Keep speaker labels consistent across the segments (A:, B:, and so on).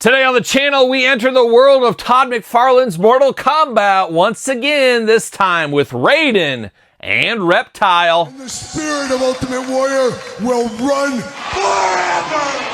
A: Today on the channel, we enter the world of Todd McFarlane's Mortal Kombat once again, this time with Raiden and Reptile.
B: And the spirit of Ultimate Warrior will run forever!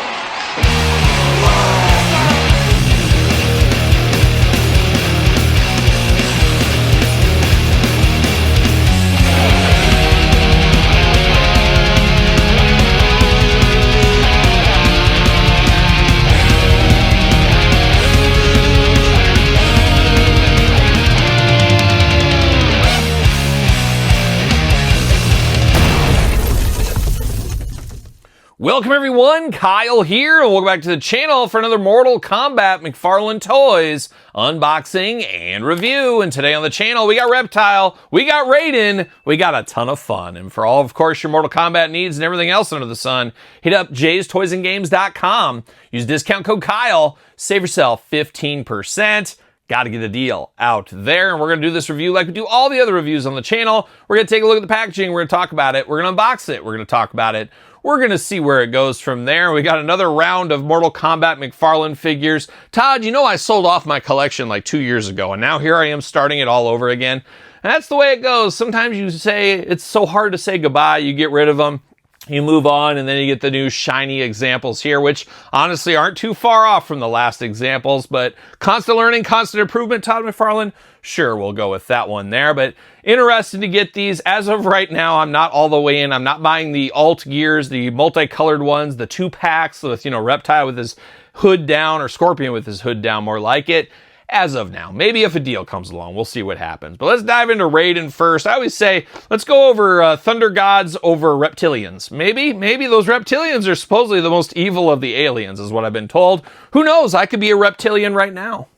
A: Welcome everyone, Kyle here, and welcome back to the channel for another Mortal Kombat McFarlane Toys unboxing and review. And today on the channel, we got Reptile, we got Raiden, we got a ton of fun. And for all, of course, your Mortal Kombat needs and everything else under the sun, hit up jaystoysandgames.com. Use discount code Kyle, save yourself 15%. Got to get a deal out there. And we're going to do this review like we do all the other reviews on the channel. We're going to take a look at the packaging. We're going to talk about it. We're going to unbox it. We're going to talk about it. We're going to see where it goes from there. We got another round of Mortal Kombat McFarlane figures. Todd, you know I sold off my collection like 2 years ago, and now here I am starting it all over again. And that's the way it goes. Sometimes you say it's so hard to say goodbye. You get rid of them. You move on, and then you get the new shiny examples here, which honestly aren't too far off from the last examples, but constant learning, constant improvement, Todd McFarlane, sure, we'll go with that one there. But interested to get these. As of right now, I'm not all the way in. I'm not buying the alt gears, the multicolored ones, the 2-packs with, Reptile with his hood down, or Scorpion with his hood down, more like it. As of now, maybe if a deal comes along, we'll see what happens. But let's dive into Raiden first. I always say, let's go over Thunder Gods over Reptilians. Maybe those Reptilians are supposedly the most evil of the aliens, is what I've been told. Who knows? I could be a Reptilian right now.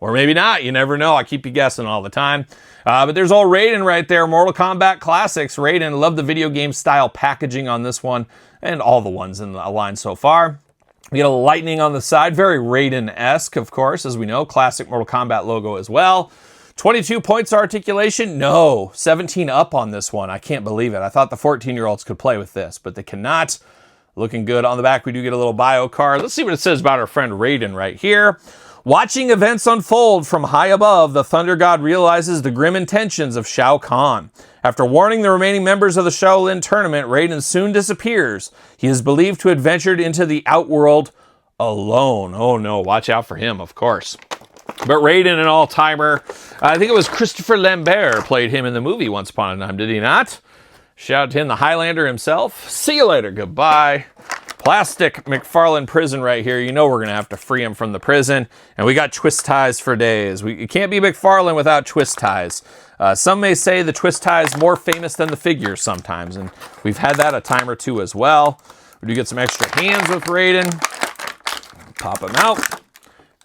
A: Or maybe not. You never know. I keep you guessing all the time. But there's all Raiden right there. Mortal Kombat Classics. Raiden. Love the video game style packaging on this one. And all the ones in the line so far. We get a lightning on the side, very Raiden-esque, of course, as we know. Classic Mortal Kombat logo as well. 22 points articulation? No. 17 up on this one. I can't believe it. I thought the 14-year-olds could play with this, but they cannot. Looking good. On the back, we do get a little bio card. Let's see what it says about our friend Raiden right here. Watching events unfold from high above, the Thunder God realizes the grim intentions of Shao Kahn. After warning the remaining members of the Shaolin tournament, Raiden soon disappears. He is believed to have ventured into the outworld alone. Oh no, watch out for him, of course. But Raiden, an all-timer, I think it was Christopher Lambert played him in the movie once upon a time, did he not? Shout out to him, the Highlander himself. See you later, goodbye. Plastic McFarlane prison right here. You know we're going to have to free him from the prison. And we got twist ties for days. You can't be McFarlane without twist ties. Some may say the twist tie is more famous than the figures sometimes. And we've had that a time or two as well. We do get some extra hands with Raiden. Pop them out.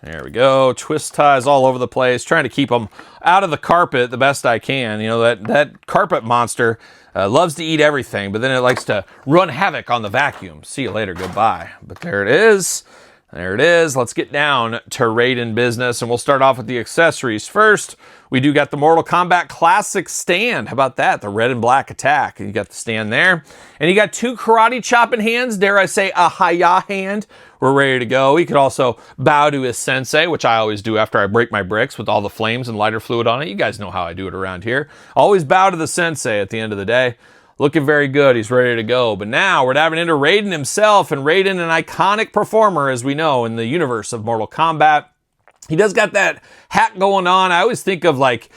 A: There we go. Twist ties all over the place. Trying to keep them out of the carpet the best I can. You know, that carpet monster loves to eat everything, but then it likes to run havoc on the vacuum. See you later. Goodbye. But there it is. There it is. Let's get down to Raiden business, and we'll start off with the accessories first. We do got the Mortal Kombat Classic stand. How about that? The red and black attack. You got the stand there. And you got 2 karate chopping hands. Dare I say a hi-ya hand. We're ready to go. He could also bow to his sensei, which I always do after I break my bricks with all the flames and lighter fluid on it. You guys know how I do it around here. Always bow to the sensei at the end of the day. Looking very good. He's ready to go. But now we're diving into Raiden himself. And Raiden, an iconic performer, as we know, in the universe of Mortal Kombat. He does got that hat going on. I always think of like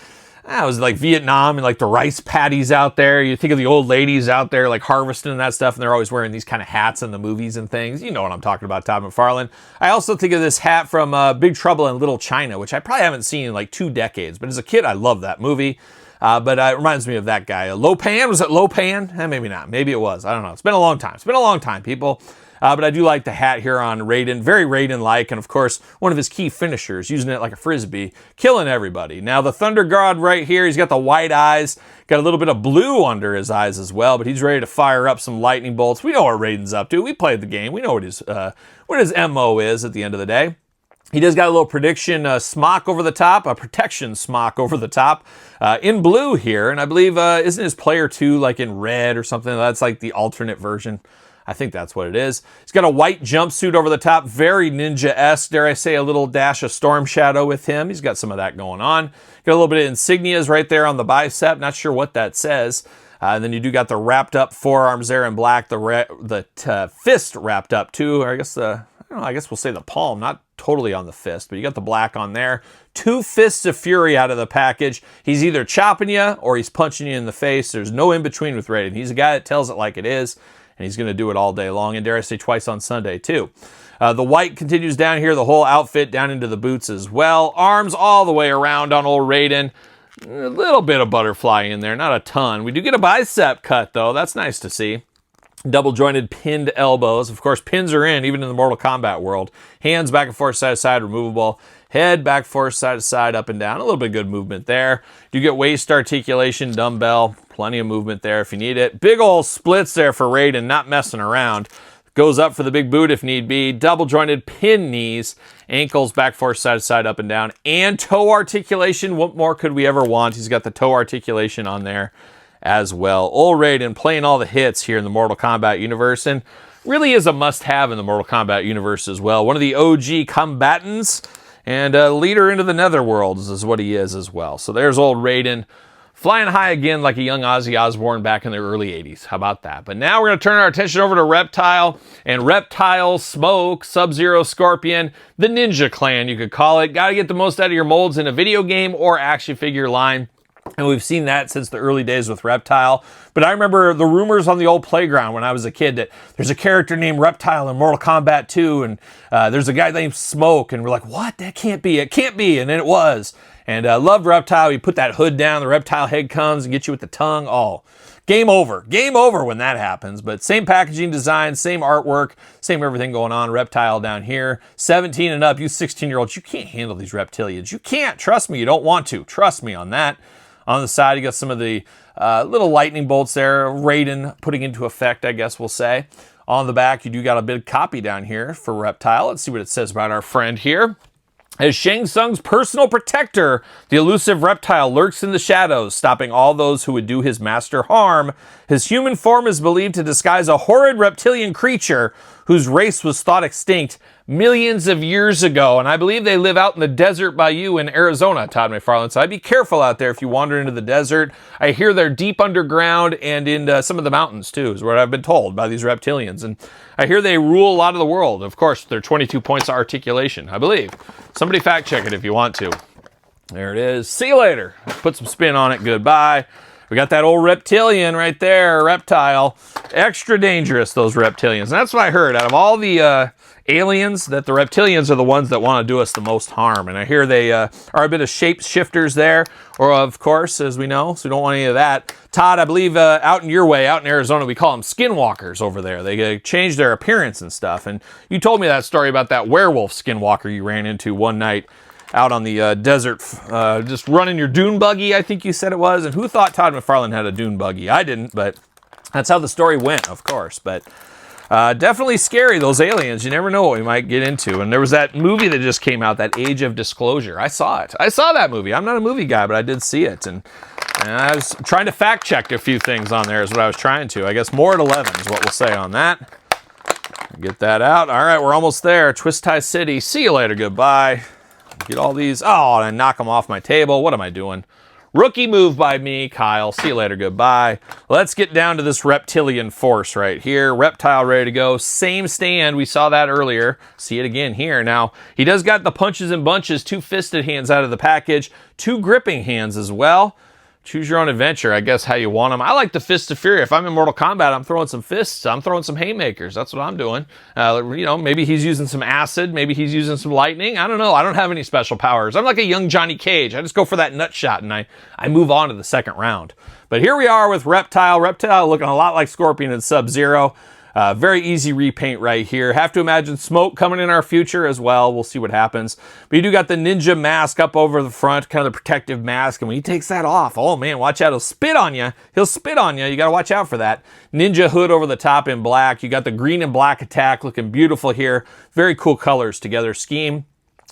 A: Vietnam and like the rice paddies out there. You think of the old ladies out there like harvesting and that stuff, and they're always wearing these kind of hats in the movies and things. You know what I'm talking about, Todd McFarlane. I also think of this hat from Big Trouble in Little China, which I probably haven't seen in like 2 decades. But as a kid, I loved that movie. But it reminds me of that guy. Lopan? Was it Lopan? Maybe not. Maybe it was. I don't know. It's been a long time. It's been a long time, people. But I do like the hat here on Raiden. Very Raiden-like. And, of course, one of his key finishers, using it like a frisbee, killing everybody. Now, the Thunder God right here, he's got the white eyes. Got a little bit of blue under his eyes as well. But he's ready to fire up some lightning bolts. We know what Raiden's up to. We played the game. We know what his MO is at the end of the day. He does got a little prediction smock over the top, a protection smock over the top in blue here. And I believe, isn't his player 2 like in red or something? That's like the alternate version. I think that's what it is. He's got a white jumpsuit over the top, very ninja-esque, dare I say, a little dash of Storm Shadow with him. He's got some of that going on. Got a little bit of insignias right there on the bicep, not sure what that says. And then you do got the wrapped up forearms there in black, the fist wrapped up too, or I guess I guess we'll say the palm, not totally on the fist, but you got the black on there. 2 fists of fury out of the package. He's either chopping you or he's punching you in the face. There's no in between with Raiden. He's a guy that tells it like it is, and he's going to do it all day long, and dare I say twice on Sunday too. The white continues down here, the whole outfit down into the boots as well. Arms all the way around on old Raiden. A little bit of butterfly in there, not a ton. We do get a bicep cut though, that's nice to see. Double jointed pinned elbows. Of course, pins are in, even in the Mortal Kombat world. Hands back and forth, side to side, removable. Head back, forth, side to side, up and down. A little bit of good movement there. You get waist articulation, dumbbell. Plenty of movement there if you need it. Big old splits there for Raiden, not messing around. Goes up for the big boot if need be. Double jointed pin knees. Ankles back, forth, side to side, up and down. And toe articulation. What more could we ever want? He's got the toe articulation on there as well. Old Raiden playing all the hits here in the Mortal Kombat universe, and really is a must-have in the Mortal Kombat universe as well. One of the OG combatants and a leader into the netherworlds is what he is as well. So there's old Raiden flying high again like a young Ozzy Osbourne back in the early 80s. How about that? But now we're going to turn our attention over to Reptile and Reptile, Smoke, Sub-Zero, Scorpion, the Ninja Clan, you could call it. Got to get the most out of your molds in a video game or action figure line. And we've seen that since the early days with Reptile. But I remember the rumors on the old playground when I was a kid that there's a character named Reptile in Mortal Kombat 2, and there's a guy named Smoke, and we're like, what? That can't be. It can't be. And then it was. And I loved Reptile. You put that hood down, the reptile head comes and gets you with the tongue. Oh, game over. Game over when that happens. But same packaging design, same artwork, same everything going on. Reptile down here. 17 and up, you 16-year-olds, you can't handle these reptilians. You can't. Trust me, you don't want to. Trust me on that. On the side, you got some of the little lightning bolts there. Raiden putting into effect, I guess we'll say. On the back, you do got a big copy down here for Reptile. Let's see what it says about our friend here. As Shang Tsung's personal protector, the elusive Reptile lurks in the shadows, stopping all those who would do his master harm. His human form is believed to disguise a horrid reptilian creature whose race was thought extinct millions of years ago. And I believe they live out in the desert by you in Arizona, Todd McFarlane. So I'd be careful out there if you wander into the desert. I hear they're deep underground and in some of the mountains too, is what I've been told by these reptilians. And I hear they rule a lot of the world. Of course, they're 22 points of articulation, I believe. Somebody fact check it if you want to. There it is. See you later. Put some spin on it. Goodbye. We got that old reptilian right there, Reptile. Extra dangerous, those reptilians. And that's what I heard. Out of all the aliens, that the reptilians are the ones that want to do us the most harm. And I hear they are a bit of shapeshifters there, or of course, as we know, so we don't want any of that. Todd, I believe out in your way, out in Arizona, we call them skinwalkers over there. They change their appearance and stuff. And you told me that story about that werewolf skinwalker you ran into one night out on the desert, just running your dune buggy, I think you said it was. And who thought Todd McFarlane had a dune buggy? I didn't, but that's how the story went, of course. But definitely scary, those aliens. You never know what we might get into. And there was that movie that just came out, that Age of Disclosure. I saw it. I saw that movie. I'm not a movie guy, but I did see it. And I was trying to fact check a few things on there is what I was trying to. I guess more at 11 is what we'll say on that. Get that out. All right, we're almost there. Twist Tie City. See you later. Goodbye. Get all these. Oh, and I knock them off my table. What am I doing? Rookie move by me, Kyle. See you later. Goodbye. Let's get down to this reptilian force right here. Reptile ready to go. Same stand. We saw that earlier. See it again here. Now, he does got the punches and bunches, 2 fisted hands out of the package, 2 gripping hands as well. Choose your own adventure, I guess, how you want them. I like the Fist of Fury. If I'm in Mortal Kombat, I'm throwing some fists. I'm throwing some haymakers. That's what I'm doing. You know, maybe he's using some acid. Maybe he's using some lightning. I don't know. I don't have any special powers. I'm like a young Johnny Cage. I just go for that nut shot, and I move on to the second round. But here we are with Reptile. Reptile looking a lot like Scorpion and Sub-Zero. Very easy repaint right here. Have to imagine Smoke coming in our future as well. We'll see what happens. But you do got the ninja mask up over the front, kind of the protective mask. And when he takes that off, oh man, watch out. He'll spit on you. He'll spit on you. You got to watch out for that. Ninja hood over the top in black. You got the green and black attack looking beautiful here. Very cool colors together scheme.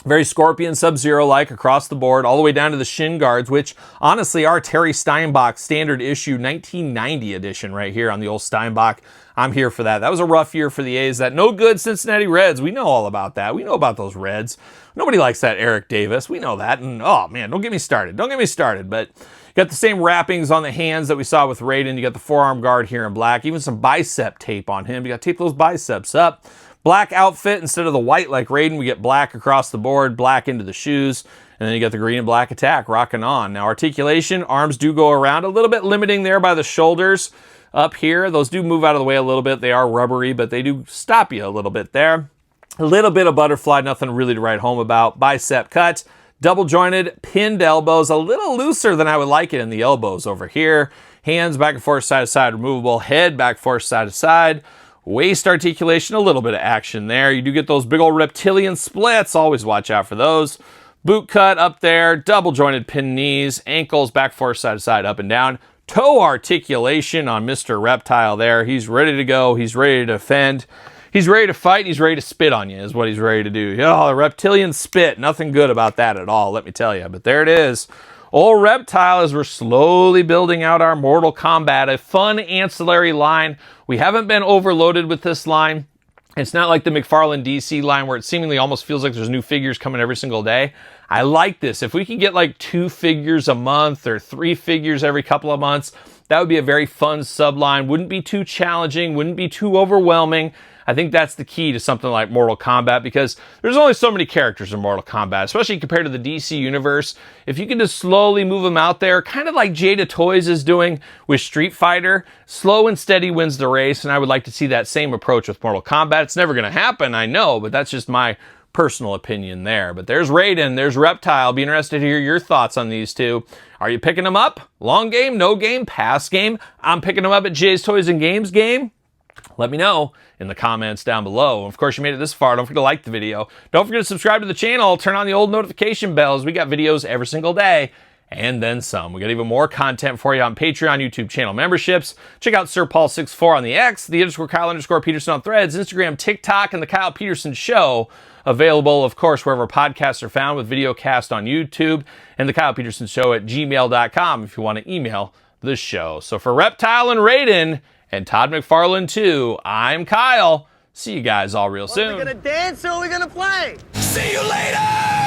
A: Very Scorpion Sub-Zero-like across the board, all the way down to the shin guards, which honestly are Terry Steinbach standard issue 1990 edition right here on the old Steinbach. I'm here for that. That was a rough year for the A's. That no good Cincinnati Reds. We know all about that. We know about those Reds. Nobody likes that Eric Davis. We know that. And oh man, don't get me started. Don't get me started. But you got the same wrappings on the hands that we saw with Raiden. You got the forearm guard here in black. Even some bicep tape on him. You got to tape those biceps up. Black outfit instead of the white like Raiden. We get black across the board, black into the shoes, and then you got the green and black attack rocking on. Now articulation, arms do go around, a little bit limiting there by the shoulders up here. Those do move out of the way a little bit. They are rubbery, but they do stop you a little bit there. A little bit of butterfly, nothing really to write home about. Bicep cut, double jointed, pinned elbows, a little looser than I would like it in the elbows over here. Hands back and forth, side to side, removable. Head back and forth, side to side. Waist articulation, a little bit of action there. You do get those big old reptilian splits. Always watch out for those. Boot cut up there, double jointed pin knees, ankles back, forth, side to side, up and down. Toe articulation on Mr. Reptile there. He's ready to go. He's ready to defend. He's ready to fight. He's ready to spit on you is what he's ready to do. Oh, the reptilian spit. Nothing good about that at all, let me tell you. But there it is. Old Reptile, as we're slowly building out our Mortal Kombat, a fun ancillary line. We haven't been overloaded with this line. It's not like the McFarlane DC line where it seemingly almost feels like there's new figures coming every single day. I like this. If we could get like 2 figures a month or 3 figures every couple of months, that would be a very fun subline. Wouldn't be too challenging, wouldn't be too overwhelming. I think that's the key to something like Mortal Kombat because there's only so many characters in Mortal Kombat, especially compared to the DC universe. If you can just slowly move them out there, kind of like Jada Toys is doing with Street Fighter, slow and steady wins the race, and I would like to see that same approach with Mortal Kombat. It's never going to happen, I know, but that's just my personal opinion there. But there's Raiden, there's Reptile. Be interested to hear your thoughts on these two. Are you picking them up? Long game, no game, pass game? I'm picking them up at Jay's Toys and Games game. Let me know in the comments down below. Of course, you made it this far. Don't forget to like the video. Don't forget to subscribe to the channel. Turn on the old notification bells. We got videos every single day and then some. We got even more content for you on Patreon, YouTube channel memberships. Check out Sir Paul64 on the X, the _Kyle_Peterson on Threads, Instagram, TikTok, and the Kyle Peterson Show. Available, of course, wherever podcasts are found with video cast on YouTube and the Kyle Peterson Show at gmail.com if you want to email the show. So for Reptile and Raiden, and Todd McFarlane too, I'm Kyle. See you guys all real soon.
C: Are we gonna dance or are we gonna play?
B: See you later!